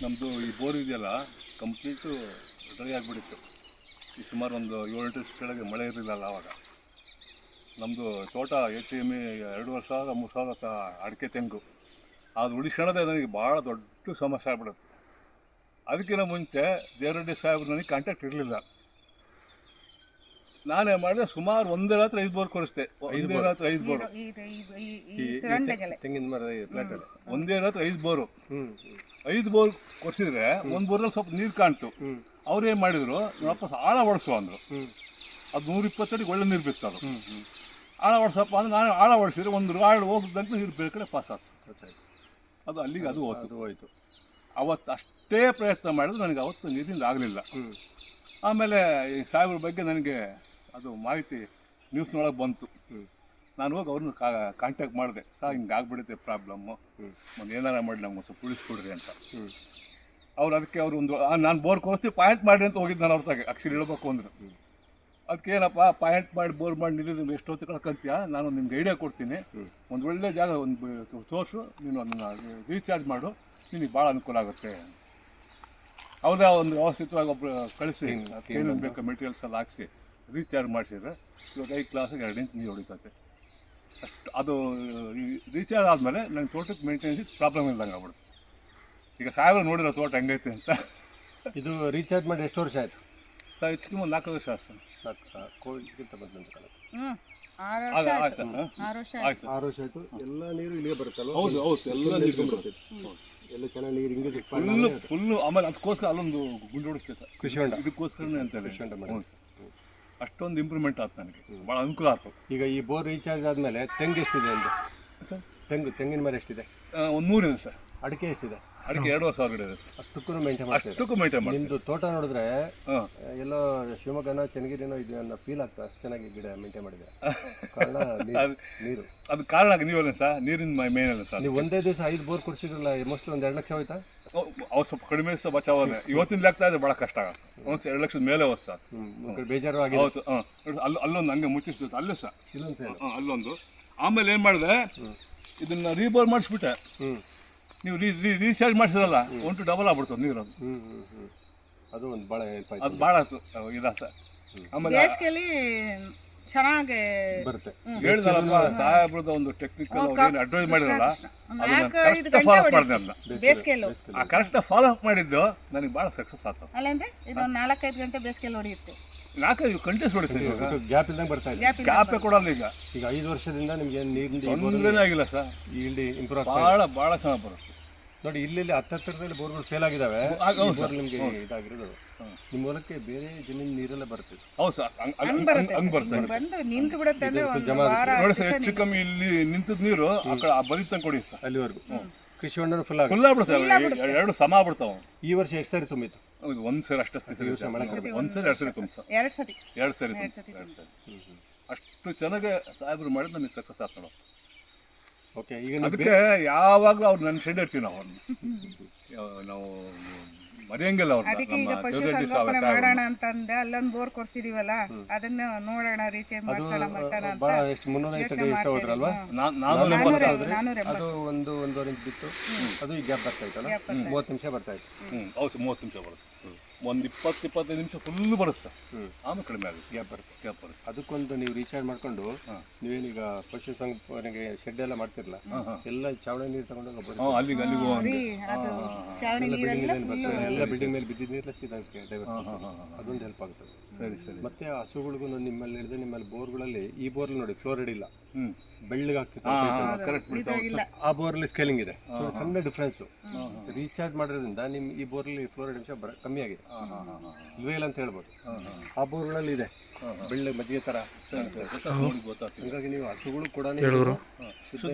ನಮ್ಮದು ಈ ಬೋರ್ ಇದೆಯಲ್ಲ ಕಂಪ್ಲೀಟು ಡ್ರೈ ಆಗಿಬಿಟ್ಟಿತ್ತು. ಈ ಸುಮಾರು ಒಂದು 7-8 ವರ್ಷ ಕೆಳಗೆ ಮಳೆ ಇರಲಿಲ್ಲಲ್ಲ ಆವಾಗ. ನಮ್ಮದು ತೋಟ ಹೆಚ್ಚು ಕಮ್ಮಿ 2,000-3,000 ಅಡಿಕೆ ತೆಂಗು. ಅದು ಉಳಿಸ್ಕೊಳ್ಳೋದೇ ನನಗೆ ಭಾಳ ದೊಡ್ಡ ಸಮಸ್ಯೆ ಆಗ್ಬಿಡುತ್ತೆ. ಅದಕ್ಕಿಂತ ಮುಂಚೆ ದೇವರೆಡ್ಡಿ ಸಾಹೇಬ್ರು ನನಗೆ ಕಾಂಟ್ಯಾಕ್ಟ್ ಇರಲಿಲ್ಲ. ನಾನೇ ಮಾಡಿದೆ, ಸುಮಾರು ಒಂದೇ ರಾತ್ರಿ 5 ಬೋರ್ ಕೊಡಿಸ್ದೆ. ಒಂದೇ ರಾತ್ರಿ 5 ಬೋರು, ತೆಂಗಿನ ಮರ ಪ್ಲಾಟಲ್ಲಿ ಒಂದೇ ರಾತ್ರಿ 5 ಬೋರು. 5 ಬೋರ್ ಕೊಡಿಸಿದ್ರೆ ಒಂದು ಬೋರಲ್ಲಿ ಸ್ವಲ್ಪ ನೀರು ಕಾಣ್ತು. ಅವ್ರು ಏನು ಮಾಡಿದ್ರು, ನೋಡಪ್ಪ ಆಳ ಹೊಡೆಸುವ ಅಂದರು. ಅದು 120 ಅಡಿಗೆ ಒಳ್ಳೆ ನೀರು ಬಿತ್ತು. ಅದು ಆಳ ಹೊಡ್ಸಪ್ಪ ಅಂದ್ರೆ ನಾನು ಆಳ ಹೊಡಿಸಿದ್ರೆ ಒಂದು ಆಳು ಹೋಗ್ದಂತ ನೀರು ಬೇರೆ ಕಡೆ ಪಾಸ್ ಆಗ್ತದೆ. ಅದು ಅಲ್ಲಿಗೆ ಅದು ಹೋಯ್ತು. ಅವತ್ತು ಅಷ್ಟೇ ಪ್ರಯತ್ನ ಮಾಡಿದ್ರು ನನಗೆ ಅವತ್ತು ನೀರಿಂದ ಆಗಲಿಲ್ಲ. ಆಮೇಲೆ ಈ ಸಾಹೇಬ್ರ ಬಗ್ಗೆ ನನಗೆ ಅದು ಮಾಹಿತಿ ನ್ಯೂಸ್ನೊಳಗೆ ಬಂತು. ನಾನು ಹೋಗಿ ಅವ್ರನ್ನ ಕಾಂಟ್ಯಾಕ್ಟ್ ಮಾಡಿದೆ. ಹಿಂಗೆ ಆಗ್ಬಿಡುತ್ತೆ ಪ್ರಾಬ್ಲಮ್ಮು, ಒಂದು ಏನಾರ ಮಾಡಿ ನಮ್ಗೆ ಒಂದು ಸ್ವಲ್ಪ ಉಳಿಸ್ಕೊಡ್ರಿ ಅಂತ. ಅದಕ್ಕೆ ಅವರು ನಾನು ಬೋರ್ ಕೊಡಿಸ್ತೀವಿ ಪಾಯಿಂಟ್ ಮಾಡಿರಿ ಅಂತ ಹೋಗಿದ್ದು ನಾನು ಅವ್ರ ತಾಗೆ. ಆ್ಯಕ್ಚುಲಿ ಹೇಳ್ಬೇಕು ಅಂದ್ರೆ ಅದಕ್ಕೆ ಏನಪ್ಪ ಪಾಯಿಂಟ್ ಮಾಡಿ ಬೋರ್ ಮಾಡಿ ನೀರು ಎಷ್ಟೊತ್ತು ಕಳ್ಕೊಂತೀಯ, ನಾನು ನಿಮ್ಗೆ ಐಡಿಯಾ ಕೊಡ್ತೀನಿ, ಒಂದು ಒಳ್ಳೆ ಜಾಗ ಒಂದು ತೋರಿಸು, ನೀನು ಅದನ್ನು ರೀಚಾರ್ಜ್ ಮಾಡು, ನಿನಗೆ ಭಾಳ ಅನುಕೂಲ ಆಗುತ್ತೆ. ಅವ್ರದ್ದೇ ಒಂದು ವ್ಯವಸ್ಥಿತವಾಗಿ ಒಬ್ಬರು ಕಳಿಸಿ ಏನೇನು ಬೇಕು ಮೆಟೀರಿಯಲ್ಸ್ ಎಲ್ಲ ಹಾಕಿಸಿ ರೀಚಾರ್ಜ್ ಮಾಡಿಸಿದ್ರೆ ಇವಾಗ 5 ಕ್ಲಾಸಿಗೆ 2 ಇಂಚ್ ನೀರು ಹೊಡಿತೈತೆ. ಅಷ್ಟು ಅದು ರೀಚಾರ್ಜ್ ಆದಮೇಲೆ ನನ್ನ ತೋಟಕ್ಕೆ ಮೇಂಟೆನೆನ್ಸ್ ಪ್ರಾಬ್ಲಮ್ ಇಲ್ದಂಗೆ ಆಗ್ಬಿಡುತ್ತೆ. ಈಗ ಸಾಹೇಬ್ರು ನೋಡಿರೋ ತೋಟ ಹೆಂಗೈತೆ ಅಂತ. ಇದು ರೀಚಾರ್ಜ್ ಮಾಡಿ ಎಷ್ಟು ವರ್ಷ ಆಯಿತು ಸರ್? ಹೆಚ್ಚಿಗೆ ಒಂದು 4 ವರ್ಷ ಆಯ್ತು ಸರ್. ಕೋವಿಡ್ಗಿಂತ ಬಂದಂತ 6 ವರ್ಷ ಆಯಿತು. ಎಲ್ಲ ನೀರು ಇಲ್ಲಿಗೆ ಬರುತ್ತಲ್ಲ? ಹೌದು ಎಲ್ಲ ನೀರು ಬರುತ್ತೆ, ಎಲ್ಲ ಚೆನ್ನಾಗಿ ನೀರು ಹಿಂಗೆ ಫುಲ್ಲು. ಆಮೇಲೆ ಅದಕ್ಕೋಸ್ಕರ ಅಲ್ಲೊಂದು ಗುಂಡು ಹೊಡಿಸ್ತೇವೆ ಸರ್, ಕೃಷಿ ಹೊಂಡ. ಇದಕ್ಕೋಸ್ಕರನೇ ಅಂತ ಅಷ್ಟೊಂದು ಇಂಪ್ರೂವ್ಮೆಂಟ್ ಆಯ್ತು ನನಗೆ, ಭಾಳ ಅನುಕೂಲ ಆಯ್ತು. ಈಗ ಈ ಬೋರ್ ರೀಚಾರ್ಜ್ ಆದಮೇಲೆ ತೆಂಗು ಎಷ್ಟಿದೆ ಅಂದೆ ಸರ್? ತೆಂಗಿನ ಮರ ಎಷ್ಟಿದೆ? ಒಂದು 100 ಇದೆ ಸರ್. ಅಡಿಕೆ ಎಷ್ಟಿದೆ? ಅಡಿಕೆ 2,000 ಗಿಡ ಇದೆ ಸರ್. ಅಷ್ಟಕ್ಕೂ ಮೇಂಟೈನ್ ಮಾಡಿ. ನಿಮ್ಮದು ತೋಟ ನೋಡಿದ್ರೆ ಎಲ್ಲೋ ಶಿವಮೊಗ್ಗನ ಚನ್ನಗಿರಿನೋ ಇದು ಅನ್ನೋ ಫೀಲ್ ಆಗ್ತದೆ, ಅಷ್ಟು ಚೆನ್ನಾಗಿ ಗಿಡ ಮೇಂಟೈನ್ ಮಾಡಿದೆ. ಕಾರಣ ನೀರು. ಅದು ಕಾರಣ ನೀವಲ್ಲ ಸರ್, ನೀರಿನ ಮೇನ್ ಅಲ್ಲ ಸರ್. ನೀವು ಒಂದೇ ದಿವಸ 5 ಬೋರ್ ಕೊಡ್ಸಿದ್ರಲ್ಲ, ಮೋಸ್ಟ್ಲಿ ಒಂದು 2 ಲಕ್ಷ ಹೋಯ್ತಾ? ಅವ್ರು ಸ್ವಲ್ಪ ಕಡಿಮೆ ಬಚಾವಲ್ಲ. ಇವತ್ತಿನ ಲೆಕ್ಕ ಆದರೆ ಭಾಳ ಕಷ್ಟ ಆಗುತ್ತೆ. ಒಂದು 2 ಲಕ್ಷದ ಮೇಲೆ ಹೋದ್ ಸರ್. ಬೇಜಾರು ಆಗಿದೆ. ಹೌದು. ಅಲ್ಲೊಂದು ಹಂಗೆ ಮುಚ್ಚಿಸ್ತದೆ ಅಲ್ಲೂ ಸರ್, ಅಲ್ಲೊಂದು. ಆಮೇಲೆ ಏನು ಮಾಡಿದೆ, ಇದನ್ನು ರೀಬೋರ್ ಮಾಡಿಸ್ಬಿಟ್ಟೆ. ನೀವು ರೀಚಾರ್ಜ್ ಮಾಡಿಸಿರಲ್ಲ, 1 ಡಬಲ್ ಆಗ್ಬಿಡ್ತದೆ ನೀರು. ಅದು ಒಂದು ಭಾಳ ಹೆಲ್ಪ್ ಆಯ್ತು. ಅದು ಭಾಳ ಇದ ಸರ್. ಆಮೇಲೆ ಚೆನ್ನಾಗಿ ಬರುತ್ತೆ. ಹೇಳಿದ್ರಲ್ಲ ಸಾಹೇಬ್ರದ ಒಂದು ಟೆಕ್ನಿಕಲ್ ಏನು ಅಡ್ವೈಸ್ ಮಾಡಿರಲ್ಲ, ಆ ಕರೆಕ್ಟ್ ಫಾಲೋ ಅಪ್ ಮಾಡಿದ್ದು ನನಗೆ ಭಾಳ ಸಕ್ಸಸ್ ಆಗ್ತದೆ. ಅಲ್ಲಂದ್ರೆ ಇದೊಂದು 4-5 ಗಂಟೆ ಬೇಸಿಗೆಯಲ್ಲಿ ಹೊಡೆಯುತ್ತೆ. 4-5 ಕಂಟಿನ್ಯೂಸ್ ಹೊಡಿಸಿ. ಗ್ಯಾಪ್ ಇಲ್ದಂಗೆ ಬರ್ತಾ ಇದೆ. ಗ್ಯಾಪೇ ಕೊಡಲ್ಲ. ಈಗ 5 ವರ್ಷದಿಂದ ನಿಮ್ಗೆ ನೀರಿನ ತೊಂದರೆನೇ ಆಗಿಲ್ಲ ಸರ್. ಇಲ್ಲಿ ಇಂಪ್ರೂವ್ ಭಾಳ ಚೆನ್ನಾಗಿ ಬರುತ್ತೆ ನೋಡಿ. ಇಲ್ಲಿ ಹತ್ತತ್ತರದಲ್ಲಿ ಬೋರ್ಗಳು ಫೇಲ್ ಆಗಿದ್ದಾವೆ. ನಿಮಗೆ ಇದಾಗಿರೋದು ನಿಮ್ಮ ಹೊಲಕ್ಕೆ ಬೇರೆ ಜಮೀನು ನೀರೆಲ್ಲ ಬರುತ್ತೆ. ಹೌದು ಸರ್, ಹಂಗೆ ಬರುತ್ತೆ. ನಿಂತು ಬಿಡುತ್ತೆ ಅಂದ್ರೆ ನೋಡಿ ಸರ್, ಹೆಚ್ಚು ಕಮ್ಮಿ ಇಲ್ಲಿ ನಿಂತದ ನೀರು ಆ ಕಡೆ ಬರೀತಂಗೆ ಕೊಡಿ ಸರ್. ಅಲ್ಲಿವರೆಗೂ ಕೃಷಿ ಹೊಂಡ ಫುಲ್ ಆಗ್ಬಿಡುತ್ತೆ ಸರ್. 2 ಸಮ ಆಗ್ಬಿಡ್ತಾವೆ. ಈ ವರ್ಷ ಎಷ್ಟು ಸರಿ ತುಂಬಿತ್ತು? ಒಂದು ಸರಿ ಅಷ್ಟೇ. 1 ಸರಿ 2 ಸರಿ ತುಂಬ ಸರ್. 2 ಸರಿ ಅಷ್ಟು ಚೆನ್ನಾಗಿ ಸಾಹೇಬ್ರು ಮಾಡಿದ್ರೆ ನನಗೆ ಸಕ್ಸಸ್ ಆಗ್ತದೆ ನೋಡಿ. ಓಕೆ. ಈಗ ಅದಕ್ಕೆ ಯಾವಾಗಲೂ ಅವ್ರು ನನ್ನ ಶೆಡ್ ಇರ್ತೀವಿ ನಾವು ಮರೆಯಂಗಿಲ್ಲ ಅವ್ರನ್ನ. ಮಾಡೋಣ ಅಂತಂದೆ ಅಲ್ಲೊಂದು ಬೋರ್ ಕೊರ್ಸಿದೀವಲ್ಲ, ಅದನ್ನ ನೋಡೋಣ ರೀಚಾರ್ಜ್ ಮಾಡ್ಸೋಣ ಮಟ್ಟಣ ಅಂತ. ಎಷ್ಟು 350 ಎಷ್ಟು ಹೋದ್ರಲ್ವಾ? 480. ಅದು 1-1.5 ಇಂಚ್ ಬಿತ್ತು. ಅದು ಈ ಗ್ಯಾಪ್ ಬರ್ತಾ ಇತ್ತಲ್ಲ, 30 ನಿಮಿಷ ಬರ್ತಾ ಇತ್ತು. ಹೌದು, 30 ನಿಮಿಷ ಬರುತ್ತೆ. ಒಂದು 20-25 ನಿಮಿಷ ಫುಲ್ ಬರುತ್ತೆ ಸರ್. ಆಮೇಲೆ ಕಡಿಮೆ ಆಗುತ್ತೆ, ಗ್ಯಾಪ್ ಬರುತ್ತೆ. ಅದಕ್ಕೊಂದು ನೀವು ರೀಚಾರ್ಜ್ ಮಾಡ್ಕೊಂಡು ನೀವೇನೀಗ ಪಶು ಸಂಗೋಪನೆಗೆ ಶೆಡ್ ಎಲ್ಲ ಮಾಡ್ತಿರಲ್ಲ, ಎಲ್ಲ ಚಾವಣಿ ನೀರು ತಗೊಂಡು ಅಲ್ಲಿಗೆ ಎಲ್ಲ ಬಿಲ್ಡಿಂಗ್ ಮೇಲೆ ಬಿದ್ದಿದ್ದ ನೀರೆಲ್ಲ ಸೀದಾ ಅದೊಂದು ಹೆಲ್ಪ್ ಆಗ್ತದೆ. ಸರಿ. ಮತ್ತೆ ಹಸುಗಳಿಗೂ ನಿಮ್ಮಲ್ಲಿ ಹಿಡಿದು ನಿಮ್ಮಲ್ಲಿ ಬೋರ್ಗಳಲ್ಲಿ ಈ ಬೋರ್ಲ್ ನೋಡಿ ಫ್ಲೋರೈಡ್ ಇಲ್ಲ, ಬೆಳ್ಳಗಾಗ್ತಿತ್ತು. ಆ ಬೋರಲ್ಲಿ ಸ್ಕೇಲಿಂಗ್ ಇದೆ, ಸಣ್ಣ ಡಿಫ್ರೆನ್ಸ್. ರೀಚಾರ್ಜ್ ಮಾಡೋದ್ರಿಂದ ನಿಮ್ಮ ಈ ಬೋರಲ್ಲಿ ಫ್ಲೋರೈಡ್ ಅಂಶ ಕಮ್ಮಿ ಆಗಿದೆ. ಇಲ್ವೇ ಇಲ್ಲ ಅಂತ ಹೇಳ್ಬೋದು. ಆ ಬೋರ್ಗಳಲ್ಲಿ ಇದೆ ಬೆಳ್ಳ ಮಜ್ಜಿಗೆ ಥರ. ಹಾಗಾಗಿ ನೀವು ಹಸುಗಳು ಕೂಡ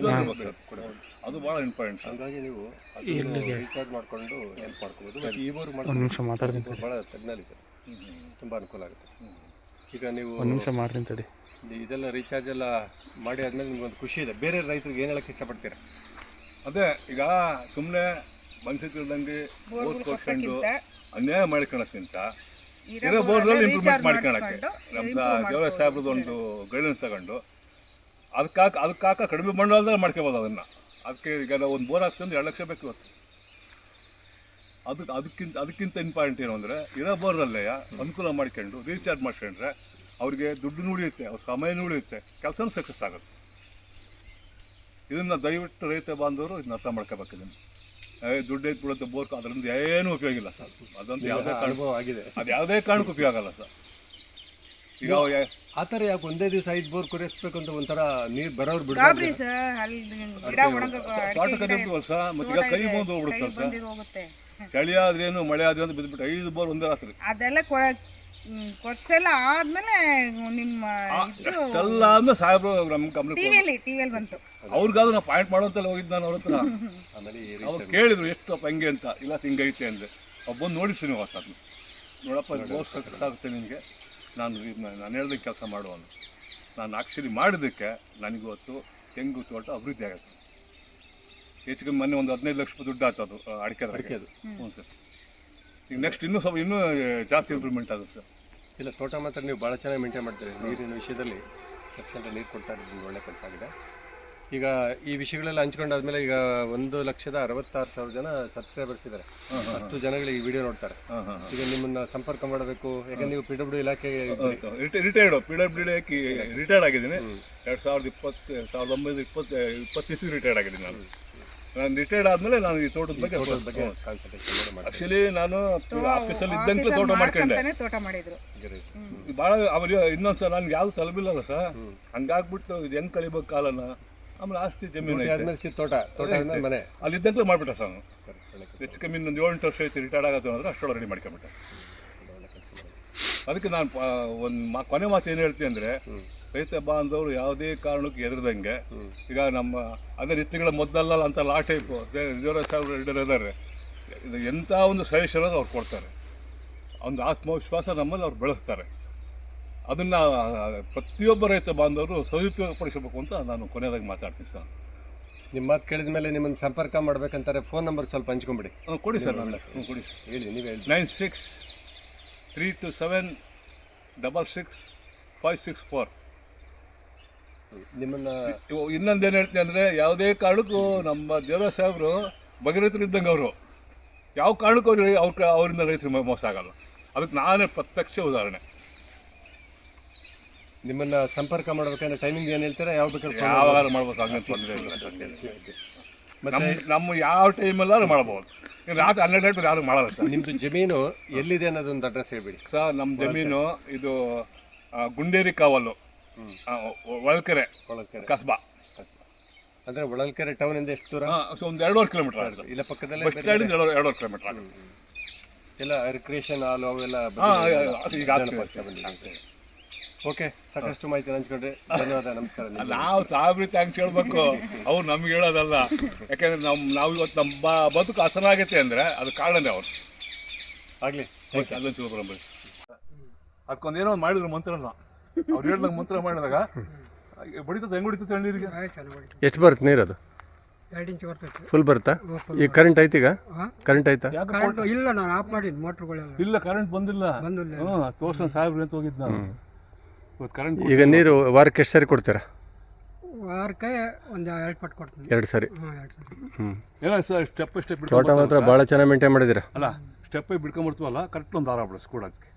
ಅದು ಭಾಳ ಇಂಪಾರ್ಟೆಂಟ್. ಹಾಗಾಗಿ ನೀವು ರೀಚಾರ್ಜ್ ಮಾಡ್ಕೊಂಡು ಹೆಲ್ಪ್ ಮಾಡ್ಕೋಬೋದು. ಈ ಬೋರ್ ಮಾಡ್ಕೊಂಡು ಭಾಳ ಸಿಗ್ನಲ್ ಇದೆ, ತುಂಬ ಅನುಕೂಲ ಆಗುತ್ತೆ. ಈಗ ನೀವು ಇದೆಲ್ಲ ರೀಚಾರ್ಜ್ ಎಲ್ಲ ಮಾಡಿ ಆದಮೇಲೆ ನಿಮ್ಗೊಂದು ಖುಷಿ ಇದೆ. ಬೇರೆ ರೈತರಿಗೆ ಏನು ಹೇಳಕ್ಕೆ ಇಷ್ಟಪಡ್ತೀರಾ? ಅದೇ, ಈಗ ಸುಮ್ಮನೆ ಮನಸ್ಸು ತಿಳ್ದಂಗೆ ಬೋರ್ ಕೊಡ್ಕೊಂಡು ಅನ್ಯಾಯ ಮಾಡ್ಕೊಳಕ್ಕಿಂತ ಇರೋ ಬೋರ್ನಲ್ಲಿ ಇಂಪ್ರೂವ್ಮೆಂಟ್ ಮಾಡ್ಕೊಳಕ್ಕೆ ನಮ್ಮ ದೇವರಾಜ್ ಸಾಹೇಬ್ರದ್ದು ಒಂದು ಗೈಡೆನ್ಸ್ ತಗೊಂಡು ಅದಕ್ಕಾಕ ಕಡಿಮೆ ಬಂಡವಾಳದಲ್ಲಿ ಮಾಡ್ಕೋಬೋದು ಅದನ್ನು. ಅದಕ್ಕೆ ಈಗ ನಾವು ಒಂದು ಬೋರ್ ಹಾಕ್ತಂದ್ರೆ 2 ಲಕ್ಷ ಬೇಕು ಇವತ್ತು. ಅದಕ್ಕಿಂತ ಇಂಪಾರ್ಟೆಂಟ್ ಏನು ಅಂದರೆ ಇರೋ ಬೋರಲ್ಲೇ ಅನುಕೂಲ ಮಾಡ್ಕೊಂಡು ರೀಚಾರ್ಜ್ ಮಾಡ್ಕೊಂಡ್ರೆ ಅವ್ರಿಗೆ ದುಡ್ಡು ಉಳಿಯುತ್ತೆ, ಅವ್ರ ಸಮಯನೂ ಉಳಿಯುತ್ತೆ, ಕೆಲಸನೂ ಸಕ್ಸಸ್ ಆಗುತ್ತೆ. ಇದನ್ನು ದಯವಿಟ್ಟು ರೈತ ಬಾಂಧವರು ಇದನ್ನ ಅರ್ಥ ಮಾಡ್ಕೋಬೇಕು. ಇದನ್ನು ದುಡ್ಡು ಐತೆ ಬಿಡುತ್ತೆ ಬೋರ್, ಅದರಿಂದ ಏನೂ ಉಪಯೋಗ ಇಲ್ಲ ಸರ್. ಅದಂತೂ ಯಾವುದೇ ಅನುಭವ ಆಗಿದೆ. ಅದು ಯಾವುದೇ ಕಾರಣಕ್ಕೂ ಉಪಯೋಗ ಆಗಲ್ಲ ಸರ್. ಈಗ ಆ ಥರ ಯಾಕೆ ಒಂದೇ ದಿವಸ 5 ಬೋರ್ ಕೊರೆಸ್ಬೇಕು ಅಂತ ಒಂಥರ ನೀರು ಬರೋರು ಗಾಬ್ರಿ ಸರ್, ಅಲ್ಲಿ ಗಿಡ ತೋಟಕ್ಕೆ ನಿಂತ್ವಲ್ಲ ಸರ್, ಮತ್ತೆ ಈಗ ಕೈ ಬಂದು ಹೋಗ್ಬಿಡುತ್ತೆ ಸರ್. ಹೋಗುತ್ತೆ. ಚಳಿ ಆದ್ರೇನು ಮಳೆ ಆದ್ರೇನು ಬಿದ್ದುಬಿಟ್ಟು 5 ಬೋರ್ ಒಂದೇ ರಾತ್ರಿ. ಅದೆಲ್ಲ ಕೊರ್ಸೆಲ್ಲ ಆದ್ಮೇಲೆ ನಿಮ್ಮ ಎಲ್ಲ ಆದ್ಮೇಲೆ ಸಾಹೇಬ್ರು ನಮ್ಮ ಗಮನ ಟಿವಿಯಲ್ಲಿ ಬಂತು. ಅವ್ರಿಗಾದ್ರೂ ನಾವು ಪಾಯಿಂಟ್ ಮಾಡೋಂತಲ್ಲ ಹೋಗಿದ್ದು ನಾನು ಅವ್ರ ಹತ್ರ. ಅವ್ರು ಕೇಳಿದ್ರು ಎಷ್ಟಪ್ಪ ಹೆಂಗೆ ಅಂತ. ಇಲ್ಲ ಹಿಂಗೈತೆ ಅಂದರೆ ಅವ್ರು ಬಂದು ನೋಡಿ ಶ್ರೀನಿವಾಸ ಅದನ್ನ ನೋಡಪ್ಪ ಬೋರ್ ಸಕ್ಸಸ್ ಆಗುತ್ತೆ ನಿನಗೆ, ನಾನು ಹೇಳ್ದಂಗೆ ಕೆಲಸ ಮಾಡುವನು. ನಾನು ಆ್ಯಕ್ಚುಲಿ ಮಾಡಿದ್ದಕ್ಕೆ ನನಗಿವತ್ತು ತೆಂಗು ತೋಟ ಅಭಿವೃದ್ಧಿ ಆಗುತ್ತೆ. ಹೆಚ್ಚು ಕಮ್ಮಿ ಮೊನ್ನೆ ಒಂದು 15 ಲಕ್ಷ ರೂಪಾಯಿ ದುಡ್ಡು ಆಗ್ತದು ಅಡಿಕೆದು. ಹ್ಞೂ ಸರ್. ಈಗ ನೆಕ್ಸ್ಟ್ ಇನ್ನೂ ಜಾಸ್ತಿ ಇಂಪ್ರೂವ್ಮೆಂಟ್ ಆಗುತ್ತೆ ಸರ್. ಇಲ್ಲ, ತೋಟ ಮಾತ್ರ ನೀವು ಭಾಳ ಚೆನ್ನಾಗಿ ಮೇಂಟೈನ್ ಮಾಡ್ತೀರಿ. ನೀರಿನ ವಿಷಯದಲ್ಲಿ ಸಫಿಷಿಯಂಟ್ ನೀರು ಕೊಡ್ತಾ ಇರೋದು ಒಳ್ಳೆ ಕೆಲಸ ಆಗಿದೆ. ಈಗ ಈ ವಿಷಯಗಳೆಲ್ಲ ಹಂಚ್ಕೊಂಡಾದ್ಮೇಲೆ ಈಗ 1,66,000 ಜನ ಸಬ್ಸ್ಕ್ರೈಬರ್ಸ್ ಇದ್ದಾರೆ. 10 ಜನಗಳು ಈ ವಿಡಿಯೋ ನೋಡ್ತಾರೆ. ಈಗ ನಿಮ್ಮನ್ನ ಸಂಪರ್ಕ ಮಾಡಬೇಕು, ಯಾಕಂದ್ರೆ ನೀವು PWD ಇಲಾಖೆ ರಿಟೈರ್ಡ್ ರಿಟೈರ್ಡ್ ಆಗಿದ್ದೀನಿ. 1920 ರಿಟೈರ್ಡ್ ಆಗಿದ್ದೀನಿ ನಾನು ರಿಟೈರ್ಡ್ ಆದಮೇಲೆ ನಾನು ಈ ತೋಟದ ಬಗ್ಗೆ ಆ್ಯಕ್ಚುಲಿ ನಾನು ಆಫೀಸಲ್ಲಿ ಇದ್ದಂತೆ ತೋಟ ಮಾಡ್ಕೊಂಡೆ. ತೋಟ ಮಾಡಿದ್ರು ಭಾಳ ಅವ್ರಿಗೆ ಇನ್ನೊಂದು ಸರ್ ನನಗೆ ಯಾವುದು ತಲುಪಿಲ್ಲಲ್ಲ ಸರ್. ಹಂಗಾಗ್ಬಿಟ್ಟು ಇದು ಹೆಂಗೆ ಕಳಿಬೇಕು ಕಾಲನ. ಆಮೇಲೆ ಆಸ್ತಿ ಜಮೀನು ತೋಟ ಮನೆ ಅಲ್ಲಿದ್ದಂತೆ ಮಾಡಿಬಿಟ್ಟೆ ಸರ್ ನಾನು. ಹೆಚ್ಚು ಕಮ್ಮಿ ಇನ್ನೊಂದು 7-8 ವರ್ಷ ಐತಿ ರಿಟೈರ್ಡ್ ಆಗೋದು ಅಂದರೆ ಅಷ್ಟೊಳಗೆ ರೆಡಿ ಮಾಡ್ಕೊಂಬಿಟ್ಟೆ. ಅದಕ್ಕೆ ನಾನು ಒಂದು ಕೊನೆ ಮಾತು ಏನು ಹೇಳ್ತೀನಿ ಅಂದರೆ, ರೈತ ಬಾಂಧವರು ಯಾವುದೇ ಕಾರಣಕ್ಕೂ ಎದುರ್ದಂಗೆ ಈಗ ನಮ್ಮ ಅದೇ ರೀತಿಗಳ ಮೊದಲಲ್ಲ ಅಂತ ಲಾ ಟೈಪು ಇದ್ದಾರೆ. ಇದು ಎಂಥ ಒಂದು ಸಜೆಷನ್ ಅವ್ರು ಕೊಡ್ತಾರೆ. ಒಂದು ಆತ್ಮವಿಶ್ವಾಸ ನಮ್ಮಲ್ಲಿ ಅವ್ರು ಬೆಳೆಸ್ತಾರೆ. ಅದನ್ನು ಪ್ರತಿಯೊಬ್ಬ ರೈತ ಬಾಂಧವರು ಸದುಪಯೋಗ ಪಡಿಸಬೇಕು ಅಂತ ನಾನು ಕೊನೆಯದಾಗಿ ಮಾತಾಡ್ತೀನಿ ಸರ್. ನಿಮ್ಮ ಮಾತು ಕೇಳಿದ ಮೇಲೆ ನಿಮ್ಮನ್ನು ಸಂಪರ್ಕ ಮಾಡ್ಬೇಕಂತಾರೆ. ಫೋನ್ ನಂಬರ್ ಸ್ವಲ್ಪ ಹಂಚ್ಕೊಂಬಿಡಿ. ಕೊಡಿ ಸರ್. ಕೊಡಿ ಹೇಳಿ, ನೀವು ಹೇಳಿ. 9632766564. ನಿಮ್ಮನ್ನ ಇನ್ನೊಂದೇನು ಹೇಳ್ತೀನಿ ಅಂದರೆ, ಯಾವುದೇ ಕಾರಣಕ್ಕೂ ನಮ್ಮ ದೇವರಾಜ್ ಸಾಹೇಬರು ಬಗೆರೈತರು ಇದ್ದಂಗೆ ಅವರು ಯಾವ ಕಾರಣಕ್ಕೂ ಅವರಿಂದ ರೈತರು ಮೋಸ ಆಗಲ್ಲ. ಅದಕ್ಕೆ ನಾನೇ ಪ್ರತ್ಯಕ್ಷ ಉದಾಹರಣೆ. ನಿಮ್ಮನ್ನ ಸಂಪರ್ಕ ಮಾಡ್ಬೇಕಂದ್ರೆ ಟೈಮಿಂಗ್ ಏನು ಹೇಳ್ತೀರಾ? ಯಾವ ಬೇಕಾದ್ರೆ ಯಾವಾಗ ಮಾಡ್ಬೋದು, ಹಂಗೆ ತೊಂದರೆ ಇಲ್ಲ. ನಮ್ಮ ಯಾವ ಟೈಮಲ್ಲಾದ್ರೂ ಮಾಡ್ಬೋದು. ರಾತ್ರಿ 12 ಗಂಟೆ ಯಾರು ಮಾಡಲ್ಲ ಸರ್. ನಿಮ್ಮದು ಜಮೀನು ಎಲ್ಲಿದೆ ಅನ್ನೋದೊಂದು ಅಡ್ರೆಸ್ ಹೇಳ್ಬಿಡಿ ಸರ್. ನಮ್ಮ ಜಮೀನು ಇದು ಗುಂಡೇರಿ ಕಾವಲು, ಒಳಕೆರೆ ಕಸ್ಬಾ. ಅಂದರೆ ಹೊಳಲ್ಕೆರೆ ಟೌನಿಂದ ಎಷ್ಟು ದೂರ? ಒಂದು 2.5 ಕಿಲೋಮೀಟರ್ ಆಗುತ್ತೆ. ಇಲ್ಲ, ಪಕ್ಕದಲ್ಲೇ 2.5 ಕಿಲೋಮೀಟರ್ ಆಗುತ್ತೆ. ಎಲ್ಲ ರಿಕ್ರಿಯೇಷನ್ ಹಾಲು ಅವೆಲ್ಲ ಓಕೆ. ಸಾಕಷ್ಟು ಮಾಹಿತಿ ಹಂಚ್ಕೊಂಡ್ರೆ ಧನ್ಯವಾದ, ನಮಸ್ಕಾರ. ನಾವು ಸಾಬ್ರಿ ಥ್ಯಾಂಕ್ಸ್ ಹೇಳ್ಬೇಕು, ಅವ್ರು ನಮ್ಗೆ ಹೇಳೋದಲ್ಲ. ಯಾಕೆಂದ್ರೆ ನಾವು ಇವತ್ತು ನಮ್ಮ ಬದುಕು ಹಸನಾಗೈತೆ ಅಂದರೆ ಅದು ಕಾರಣನೇ ಅವ್ರು. ಆಗಲಿ, ಅಲ್ಲೊಂದು ಶಿವಪುರಂಬ ಅದಕ್ಕೊಂದೇನೋ ಒಂದು ಮಾಡಿದ್ರು ಮಂತ್ರನ. ಅವ್ರು ಹೇಳ್ದಂಗೆ ಮಂತ್ರ ಮಾಡಿದಾಗ ಬಡಿತದೆ. ಹೆಂಗೆ ಹೊಡಿತದೆ ನೀರಿಗೆ? ಎಷ್ಟು ಬರುತ್ತೆ ನೀರು? ಅದು 2 ಇಂಚ್ ಬರ್ತೈತೆ. ಫುಲ್ ಬರುತ್ತಾ? ಈಗ ಕರೆಂಟ್ ಐತಿ? ಈಗ ಕರೆಂಟ್ ಆಯ್ತಾ? ಇಲ್ಲ, ನಾನು ಆಫ್ ಮಾಡಿದ್ದು ಮೋಟ್ರ್ಗಳೆಲ್ಲ. ಇಲ್ಲ, ಕರೆಂಟ್ ಬಂದಿಲ್ಲ. ತೋರ್ಸೋಣ ಸಾಹೇಬ್ರು ಅಂತ ಹೋಗಿದ್ದು ನಾನು. ಕರೆಂಟ್ ಈಗ ನೀರು ವಾರಕ್ಕೆ ಎಷ್ಟು ಸಾರಿ ಕೊಡ್ತೀರಾ? ವಾರಕ್ಕೆ ಒಂದು 2 ಪಟ್ಟು ಕೊಡ್ತೀನಿ. 2 ಸಾರಿ. 2 ಸಾರಿ. ಏನೋ ಸರ್, ಸ್ಟೆಪ್ ತೋಟ ಮಾತ್ರ ಭಾಳ ಚೆನ್ನಾಗಿ ಮೇಂಟೈನ್ ಮಾಡಿದ್ದೀರಾ. ಅಲ್ಲ, ಸ್ಟೆಪ್ ಬಿಡ್ಕೊಂಬರ್ತೀವಲ್ಲ, ಕರೆಕ್ಟ್ ಒಂದು ದಾರ ಬಿಡಿಸ್ ಕೊಡೋದಕ್ಕೆ.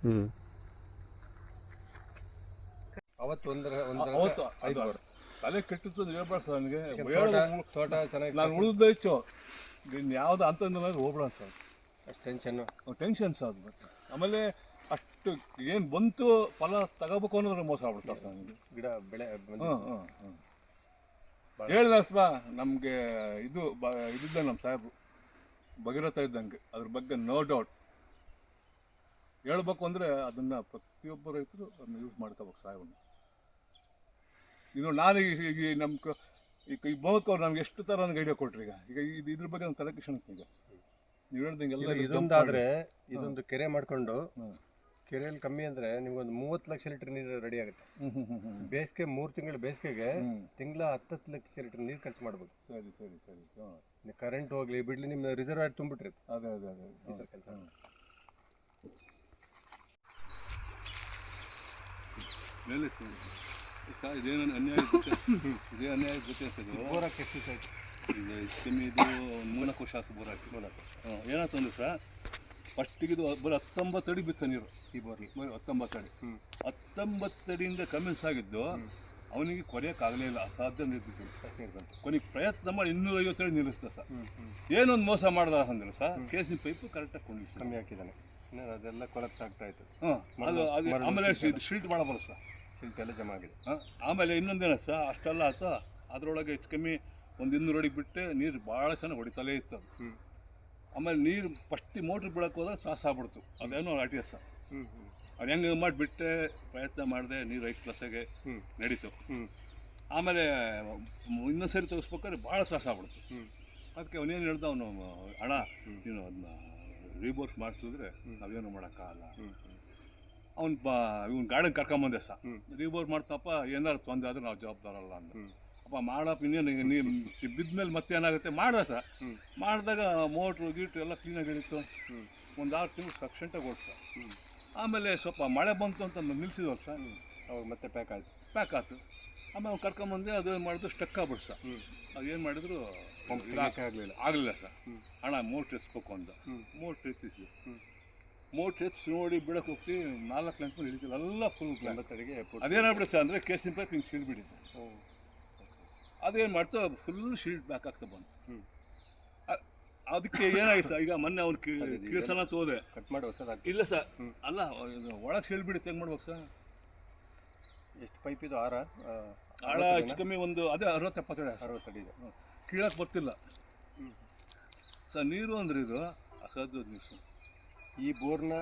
ತಲೆ ಕೆಟ್ಟಿತ್ತು ಹೇಳ್ಬೇಡ ಸರ್ ನನಗೆ. ತೋಟ ಚೆನ್ನಾಗಿ ನಾನು ಉಳಿದೈತು ಯಾವ್ದು ಅಂತ ಹೋಗ್ಬಿಡ ಸರ್. ಅಷ್ಟು ಟೆನ್ಷನ್ ಸರ್. ಅದು ಆಮೇಲೆ ಅಷ್ಟು ಏನು ಬಂತು ಫಲ ತಗೋಬೇಕು ಅನ್ನೋದ್ರೆ ಮೋಸ ಆಗ್ಬಿಡ್ತಾರೆ ಸರ್ ನನಗೆ. ಗಿಡ ಬೆಳೆ ಹೇಳಿದ ನಮಗೆ ಇದಿದ್ದ ನಮ್ಮ ಸಾಹೇಬರು ಭಗೀರಥ ಇದ್ದಂಗೆ. ಅದ್ರ ಬಗ್ಗೆ ನೋ ಡೌಟ್ ಹೇಳ್ಬೇಕು ಅಂದರೆ ಅದನ್ನು ಪ್ರತಿಯೊಬ್ಬ ರೈತರು ಅದನ್ನು ಯೂಸ್ ಮಾಡ್ಕೋಬೇಕು ಸಾಹೇಬನ್ನು. ಇದು ನಾನು ಈಗ ನಮ್ಮ ಈ ಬಹುತ್ಕವ್ರು ನಮ್ಗೆ ಎಷ್ಟು ಥರ ನನಗೆ ಐಡಿಯಾ ಕೊಟ್ರಿ. ಈಗ ಇದ್ರ ಬಗ್ಗೆ ನಾನು ತಲೆ ಕಿಶನ್ತೀಗ ನೀವು ಹೇಳ್ದಂಗೆಲ್ಲ. ಇದೊಂದಾದರೆ ಇದೊಂದು ಕೆರೆ ಮಾಡಿಕೊಂಡು, ಕೆರೆಯಲ್ಲಿ ಕಮ್ಮಿ ಅಂದರೆ ನಿಮ್ಗೊಂದು 30 ಲಕ್ಷ ಲೀಟರ್ ನೀರು ರೆಡಿ ಆಗುತ್ತೆ. ಬೇಸಿಗೆ 3 ತಿಂಗಳು ಬೇಸಿಗೆಗೆ ತಿಂಗಳ 10 ಲಕ್ಷ ಲೀಟರ್ ನೀರು ಖರ್ಚು ಮಾಡ್ಬೋದು. ಸರಿ ಸರಿ ಸರಿ. ಕರೆಂಟ್ ಹೋಗ್ಲಿ ಬಿಡ್ಲಿ, ನಿಮ್ಮ ರಿಸರ್ವಾಯರ್ ತುಂಬಿಟ್ರಿ. ಅದೇ ಅದೇ ಅದೇ ಕೆಲಸ. ಮೇಲೆ ಇದೇನು ಅನ್ಯಾಯ ಇದೇ ಅನ್ಯಾಯ ಗೊತ್ತಿರ್ತದೆ. ಬೋರಾಕ್ ಎಷ್ಟು ಆಯ್ತು? ಇದು 3 ವರ್ಷ ಆಯ್ತು ಬೋರ್ ಹಾಕಿ. ಏನಾಯ್ತು ಅಂದ್ರೆ ಸರ್, ಫಸ್ಟಿಗೆ ಇದು ಬರೀ 19 ಅಡಿ ಬಿತ್ತ ನೀರು, ಈ ಬೋರ್ಲಿ ಬರೀ 19 ಅಡಿ. 19 ಅಡಿಯಿಂದ ಕಮೆನ್ಸ್ ಆಗಿದ್ದು ಅವನಿಗೆ ಕೊನೆಯೋಕ್ಕಾಗಲೇ ಇಲ್ಲ, ಅಸಾಧ್ಯ ನಿಂತಿತ್ತು. ಕೊನೆಗೆ ಪ್ರಯತ್ನ ಮಾಡಿ 250 ಅಡಿ ನಿಲ್ಲಿಸ್ದ ಸರ್. ಏನೊಂದು ಮೋಸ ಮಾಡ್ದ ಅಂದ್ರೆ ಸರ್, ಕೇಸಿನ ಪೈಪು ಕರೆಕ್ಟಾಗಿ ಕೊಂಡಿಸಿ ಕಮ್ಮಿ ಹಾಕಿದ್ದಾನೆ, ಅದೆಲ್ಲ ಕೊಲಪ್ಸ್ ಆಗ್ತಾ ಇತ್ತು. ಆಮೇಲೆ ಶೀಟ್ ಭಾಳ ಬರುತ್ತೆ ಸರ್, ಸಿಲ್ಟ್ ಎಲ್ಲ ಜಮಾ ಆಗಿದೆ. ಆಮೇಲೆ ಇನ್ನೊಂದೇನ ಸರ್, ಅಷ್ಟೆಲ್ಲ ಆಯ್ತು, ಅದರೊಳಗೆ ಹೆಚ್ಚು ಕಮ್ಮಿ ಒಂದು 200 ಅಡಿಗೆ ಬಿಟ್ಟೆ ನೀರು ಭಾಳ ಚೆನ್ನಾಗಿ ಹೊಡಿತಲೇ ಇತ್ತು ಅದು. ಆಮೇಲೆ ನೀರು ಫಸ್ಟ್ ಮೋಟ್ರ್ ಬಿಡಕ್ಕೆ ಹೋದಾಗ ಸಾಸ್ ಆಗ್ಬಿಡ್ತು, ಅದೇನೋ ಆಟಿ ಎಸ್ ಸರ್. ಅದು ಹೆಂಗೆ ಮಾಡಿಬಿಟ್ಟೆ ಪ್ರಯತ್ನ ಮಾಡಿದೆ, ನೀರು 5+ ನಡೀತು. ಆಮೇಲೆ ಇನ್ನೊಂದು ಸರಿ ತೆಗಿಸ್ಬೇಕಾದ್ರೆ ಭಾಳ ಸಾಸ್ ಆಗ್ಬಿಡ್ತು. ಅದಕ್ಕೆ ಅವನೇನು ಹೇಳ್ದ, ಅವನು ಅಣ್ಣ ನೀನು ಅದನ್ನ ರೀಬೋರ್ಸ್ ಮಾಡಿಸಿದ್ರೆ ನಾವೇನು ಮಾಡೋಕ್ಕಾಗಲ್ಲ. ಅವ್ನು ಇವ್ನು ಗಾರ್ಡನ್ ಕರ್ಕೊಂಬಂದೆ ಸರ್, ರೀಬೋರ್ ಮಾಡ್ತಪ್ಪ, ಏನಾರು ತೊಂದರೆ ಆದರೆ ನಾವು ಜವಾಬ್ದಾರಲ್ಲ ಅಂದ. ಅಪ್ಪ ಮಾಡಪ್ಪ, ಇನ್ನೇನು ನೀ ಬಿದ್ದ ಮತ್ತೆ ಏನಾಗುತ್ತೆ ಮಾಡ್ದೆ ಸರ್. ಮಾಡಿದಾಗ ಮೋಟ್ರು ಗೀಟ್ರು ಎಲ್ಲ ಕ್ಲೀನಾಗಿ ಹಿಡಿತು. ಒಂದು 6 ತಿಂಗಳು ಸಫಿಷಿಯೆಂಟಾಗಿ ಓಡಿಸ. ಆಮೇಲೆ ಸ್ವಲ್ಪ ಮಳೆ ಬಂತು ಅಂತ ನಿಲ್ಸಿದ್ವಲ್ಲ ಸರ್, ಅವಾಗ ಮತ್ತೆ ಪ್ಯಾಕ್ ಆಯ್ತು. ಆಮೇಲೆ ಅವ್ನು ಕರ್ಕೊಂಬಂದೆ, ಅದು ಮಾಡಿದ್ರು ಸ್ಟಕ್ ಆಗ್ಬಿಟ್ಟು ಸರ್. ಅದೇನು ಮಾಡಿದ್ರು ಆಗಲಿಲ್ಲ ಸರ್. ಅಣ್ಣ ಮೋಟ್ರ್ ಎತ್ಸ್ಬೇಕು ಅಂದ, ಮೋಟ್ರ್ ಎತ್ತಿಸಿದ್ವಿ. ಮೋಟ್ರ್ ಎತ್ಸಿ ನೋಡಿ ಬಿಡಕ್ಕೆ ಹೋಗ್ತೀವಿ, 4 ಲಂಚ್ ಮೇಲೆ ಹಿಡಿತಿಲ್ಲ, ಎಲ್ಲ ಫುಲ್ ಅಡಿಗೆ. ಅದೇನಾಗ್ಬಿಡುತ್ತೆ ಸರ್ ಅಂದರೆ ಕೇಸಿನ ಪೈಪ್ ಹಿಂಗೆ ಸಿಡ್ಬಿಟ್ಟಿದೆ. ಅದೇನು ಮಾಡ್ತು, ಫುಲ್ ಶೀಲ್ಡ್ ಬ್ಯಾಕ್ ಆಗ್ತಾ ಬಂತು. ಅದಕ್ಕೆ ಏನಾಯ್ತು ಸರ್, ಈಗ ಮೊನ್ನೆ ಅವ್ನು ಕೀಳ್ಸನ ತೋದೆ ಕಟ್ ಮಾಡಿ ಹೊಸದಾಗಿ. ಇಲ್ಲ ಸರ್, ಅಲ್ಲ ಒಳಗೆ ಶೀಲ್ಡ್ ಬಿಡುತ್ತೆ, ಹೆಂಗೆ ಮಾಡ್ಬೇಕು ಸರ್? ಎಷ್ಟು ಪೈಪ್ ಇದು? ಆಳ ಹೆಚ್ಚು ಕಮ್ಮಿ ಒಂದು ಅದೇ 60-70 ಅಡಿ ಇದೆ. ಕೀಳಕ್ಕೆ ಬರ್ತಿಲ್ಲ ಸರ್. ನೀರು ಅಂದ್ರೆ ಇದು ಅಸಾಧ್ಯ ನೀರು. ಈ ಬೋರ್ನ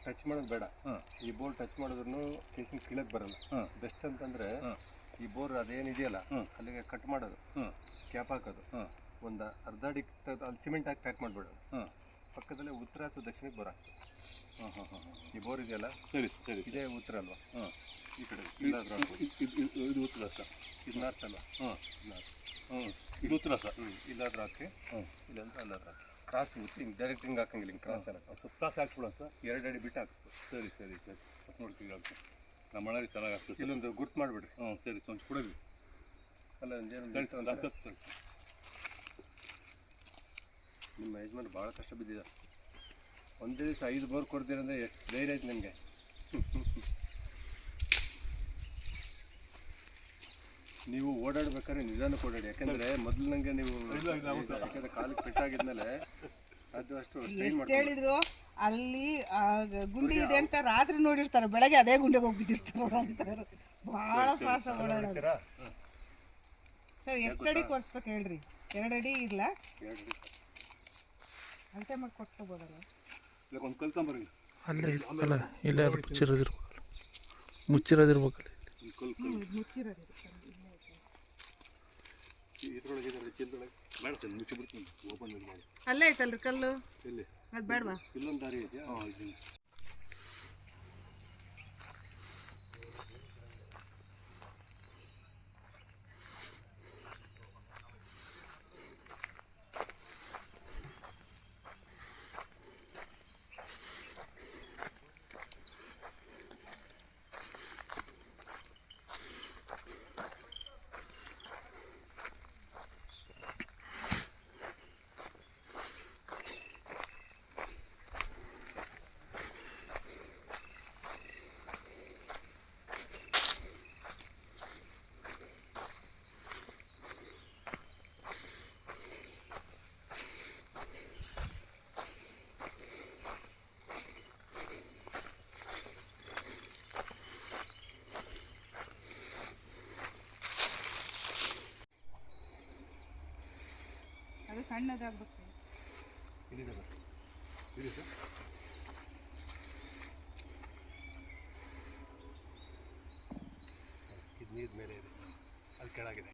ಟಚ್ ಮಾಡೋದು ಬೇಡ. ಈ ಬೋರ್ ಟಚ್ ಮಾಡಿದ್ರು ಕೇಸಿನ ಕೀಳಕ್ಕೆ ಬರಲ್ಲ. ಬೆಸ್ಟ್ ಅಂತಂದ್ರೆ ಈ ಬೋರ್ ಅದೇನಿದೆಯಲ್ಲ ಅಲ್ಲಿಗೆ ಕಟ್ ಮಾಡೋದು, ಕ್ಯಾಪ್ ಹಾಕೋದು, ಒಂದು ಅರ್ಧ ಅಡಿ ಅಲ್ಲಿ ಸಿಮೆಂಟ್ ಹಾಕಿ ಪ್ಯಾಕ್ ಮಾಡಿಬಿಡೋದು. ಪಕ್ಕದಲ್ಲೇ ಉತ್ತರ ಅಥವಾ ದಕ್ಷಿಣಕ್ಕೆ ಬೋರ್ ಹಾಕ್ತೀವಿ. ಈ ಬೋರ್ ಇದೆಯಲ್ಲ, ಸರಿ, ಇದೇ ಉತ್ತರ ಅಲ್ವಾ? ಈ ಕಡೆ ಇದು ಉತ್ತರ ಸರ್, ಇದು ನಾರ್ತ್ ಅಲ್ವಾ? ಇದು ಉತ್ತರ ಸರ್. ಇಲ್ಲಾದ್ರೂ ಹಾಕಿ, ಇಲ್ಲಾಂದ್ರೆ ಅಲ್ಲಾದ್ರೂ ಹಾಕಿ. ಕ್ರಾಸ್ ಹಿಂಗೆ ಡೈರೆಕ್ಟ್ ಹಿಂಗೆ ಹಾಕಂಗಿಲ್ಲ, ಹಿಂಗೆ ಕ್ರಾಸ್ ಎಲ್ಲ ಕ್ರಾಸ್ ಹಾಕ್ಬಿಡೋಣ ಸರ್. 2 ಅಡಿ ಬಿಟ್ಟು ಹಾಕ್ಬೇಕು. ಸರಿ ನೋಡ್ತೀವಿ ಆಗ್ತದೆ. ನಮ್ಮ ಮಳೆ ಚೆನ್ನಾಗಿ ಆಗ್ತದೆ. ಇಲ್ಲೊಂದು ಗುರ್ತು ಮಾಡಿಬಿಡ್ರಿ. ಸರಿ, ಒಂದು ಕೊಡೋದು ಅಲ್ಲ ಒಂದೇನು ನಿಮ್ಮ ಯಜಮಾನ್ ಭಾಳ ಕಷ್ಟ ಬಿದ್ದಿದ್ದ. ಒಂದೇ ದಿವಸ 5 ಬೋರ್ ಕೊಡ್ತೀರಂದ್ರೆ ಎಷ್ಟು ಧೈರ್ಯ ಆಯ್ತು ನಿಮಗೆ? ನೀವು ಓಡಾಡ್ಬೇಕಾದ್ರೆ ನಿಧಾನಕ್ಕೆ ಓಡಾಡಿ, ಯಾಕಂದ್ರೆ ಮೊದಲು ನಂಗೆ ನೀವು ಯಾಕಂದ್ರೆ ಕಾಲಿಗೆ ಪೆಟ್ಟಾಗಿದ್ಮೇಲೆ ಅದು ಅಷ್ಟು ಸ್ಟೈನ್ ಮಾಡ್ತಾರೆ. ಹೇಳಿದ್ರು ಅಲ್ಲಿ ಗುಂಡಿ ಇದೆ ಅಂತ ರಾತ್ರಿ ನೋಡಿರ್ತಾರೆ, ಬೆಳಗ್ಗೆ ಅದೇ ಗುಂಡೆಗೆ ಹೋಗ್ಬಿಟ್ಟಿರ್ತಾರೆ ಅಂತಾರೆ. ಭಾಳ ಫಾಸ್ಟ್ ಓಡಾಡೋದು ಸರ್. ಎಷ್ಟು ಅಡಿ ಕೊಡ್ಸ್ಬೇಕು ಹೇಳ್ರಿ? 2 ಅಡಿ ಇಲ್ಲ, 2 ಅಡಿ ಅಳತೆ ಮಾಡಿ ಕೊಡ್ಸ್ಕೋಬೋದಲ್ಲ? ಒಂದು ಕಲ್ಕೊಂಬರಿ ಅಲ್ಲೇ ಅಲ್ಲ, ಇಲ್ಲೇ ಮುಚ್ಚಿರೋದಿರ್ಬೇಕಲ್ಲ. ಮುಚ್ಚಿರೋದು ಇದ್ರೊಳಗೆ ಚೀಲದೊಳಗೆ ಬೇಡ ಸರ್, ಮುಚ್ಚಿಬಿಡ್ತೀನಿ, ಓಪನ್ ಮಾಡಿ. ಅಲ್ಲೇ ಐತಲ್ರಿ ಕಲ್ಲು, ಎಲ್ಲಿ? ಅದು ಬೇಡವಾ? ಇಲ್ಲೊಂದು ದಾರಿ ಇದೆಯಾ? ಅದು ಸಣ್ಣದಾಗ್ಬೇಕು. ಇದು ನೀರು ಮೇಲೆ ಇದೆ, ಅದು ಕೆಳಗಿದೆ.